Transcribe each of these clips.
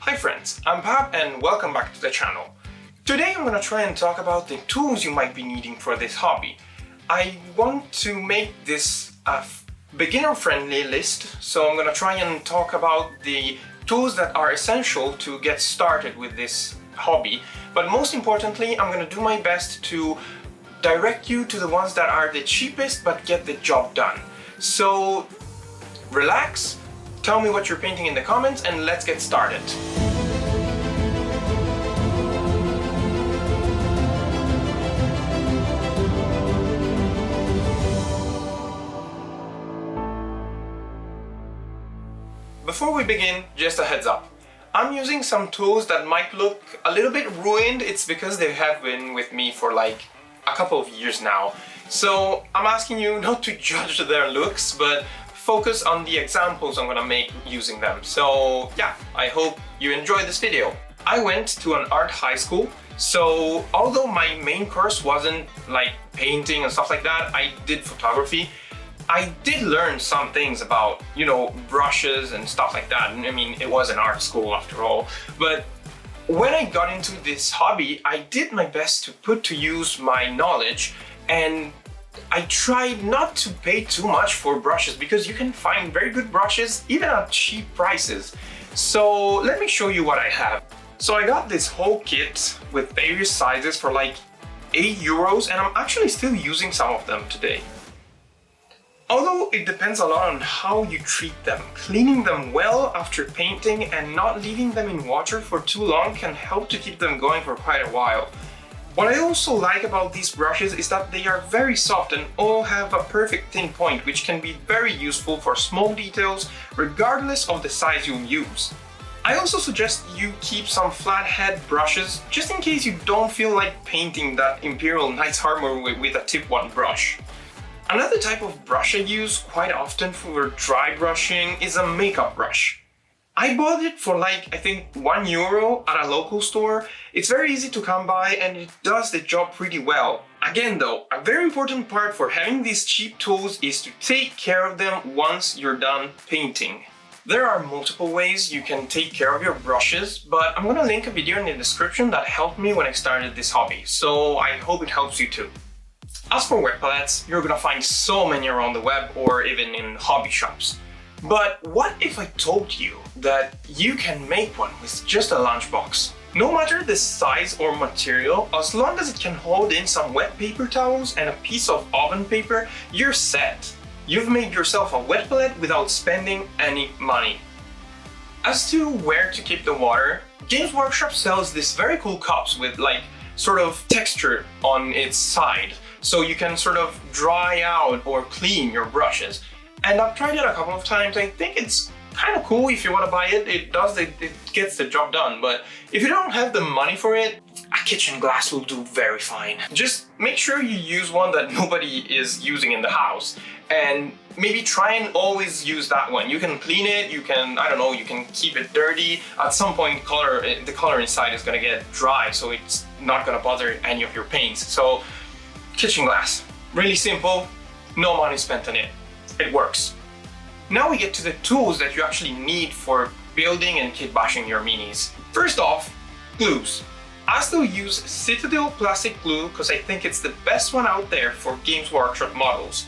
Hi friends, I'm Pab and welcome back to the channel. Today I'm gonna try and talk about the tools you might be needing for this hobby. I want to make this a beginner-friendly list, so I'm gonna try and talk about the tools that are essential to get started with this hobby. But most importantly, I'm gonna do my best to direct you to the ones that are the cheapest but get the job done. So relax, tell me what you're painting in the comments and let's get started. Before we begin, just a heads up. I'm using some tools that might look a little bit ruined. It's because they have been with me for like a couple of years now. So I'm asking you not to judge their looks, but focus on the examples I'm gonna make using them. So yeah, I hope you enjoy this video. I went to an art high school, so although my main course wasn't like painting and stuff like that, I did photography. I did learn some things about, brushes and stuff like that. I mean, it was an art school after all. But when I got into this hobby, I did my best to put to use my knowledge, and I tried not to pay too much for brushes because you can find very good brushes even at cheap prices. So let me show you what I have. So I got this whole kit with various sizes for like €8, and I'm actually still using some of them today. Although it depends a lot on how you treat them, cleaning them well after painting and not leaving them in water for too long can help to keep them going for quite a while. What I also like about these brushes is that they are very soft and all have a perfect thin point, which can be very useful for small details regardless of the size you'll use. I also suggest you keep some flathead brushes just in case you don't feel like painting that Imperial Knight's armor with a tip 1 brush. Another type of brush I use quite often for dry brushing is a makeup brush. I bought it for like, I think €1 at a local store. It's very easy to come by and it does the job pretty well. Again though, a very important part for having these cheap tools is to take care of them once you're done painting. There are multiple ways you can take care of your brushes, but I'm gonna link a video in the description that helped me when I started this hobby, so I hope it helps you too. As for wet palettes, you're gonna find so many around the web or even in hobby shops. But what if I told you that you can make one with just a lunchbox? No matter the size or material, as long as it can hold in some wet paper towels and a piece of oven paper, you're set. You've made yourself a wet palette without spending any money. As to where to keep the water, Games Workshop sells these very cool cups with like sort of texture on its side, so you can sort of dry out or clean your brushes. And I've tried it a couple of times. I think it's kind of cool if you want to buy it. It gets the job done. But if you don't have the money for it, a kitchen glass will do very fine. Just make sure you use one that nobody is using in the house. And maybe try and always use that one. You can clean it, you can, you can keep it dirty. At some point, the color inside is gonna get dry, so it's not gonna bother any of your paints. So, kitchen glass, really simple, no money spent on it. It works. Now we get to the tools that you actually need for building and kit bashing your minis. First off, glues. I still use Citadel plastic glue because I think it's the best one out there for Games Workshop models.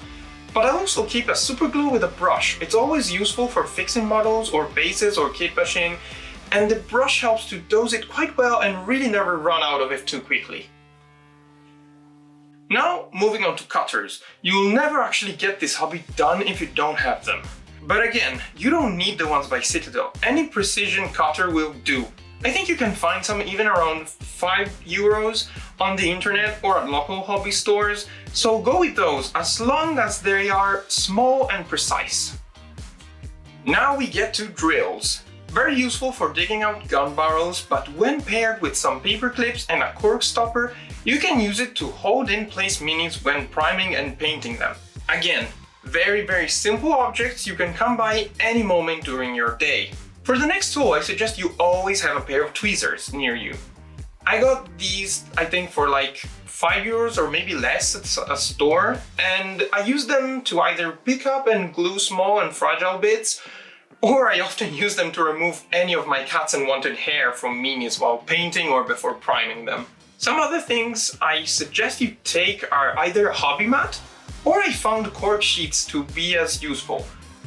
But I also keep a super glue with a brush. It's always useful for fixing models or bases or kit bashing, and the brush helps to dose it quite well and really never run out of it too quickly. Now, moving on to cutters. You'll never actually get this hobby done if you don't have them. But again, you don't need the ones by Citadel. Any precision cutter will do. I think you can find some even around €5 on the internet or at local hobby stores, so go with those as long as they are small and precise. Now we get to drills. Very useful for digging out gun barrels, but when paired with some paper clips and a cork stopper, you can use it to hold in place minis when priming and painting them. Again, very simple objects you can come by any moment during your day. For the next tool, I suggest you always have a pair of tweezers near you. I got these, I think, for like €5 or maybe less at a store, and I use them to either pick up and glue small and fragile bits, Or I often use them to remove any of my cat's unwanted hair from minis while painting or before priming them. Some other things I suggest you take are either a hobby mat, or I found cork sheets to be as useful.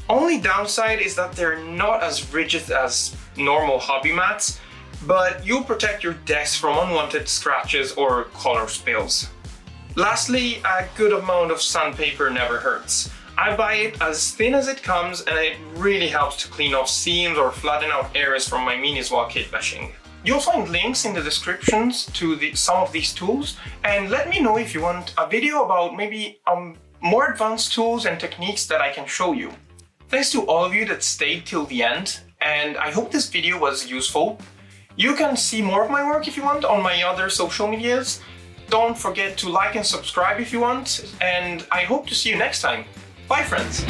Only downside is that they're not as rigid as normal hobby mats, but you'll protect your desk from unwanted scratches or color spills. Lastly, a good amount of sandpaper never hurts. I buy it as thin as it comes, and it really helps to clean off seams or flatten out areas from my minis while kit bashing. You'll find links in the descriptions to some of these tools, and let me know if you want a video about maybe more advanced tools and techniques that I can show you. Thanks to all of you that stayed till the end, and I hope this video was useful. You can see more of my work if you want on my other social medias. Don't forget to like and subscribe if you want, and I hope to see you next time. Bye friends!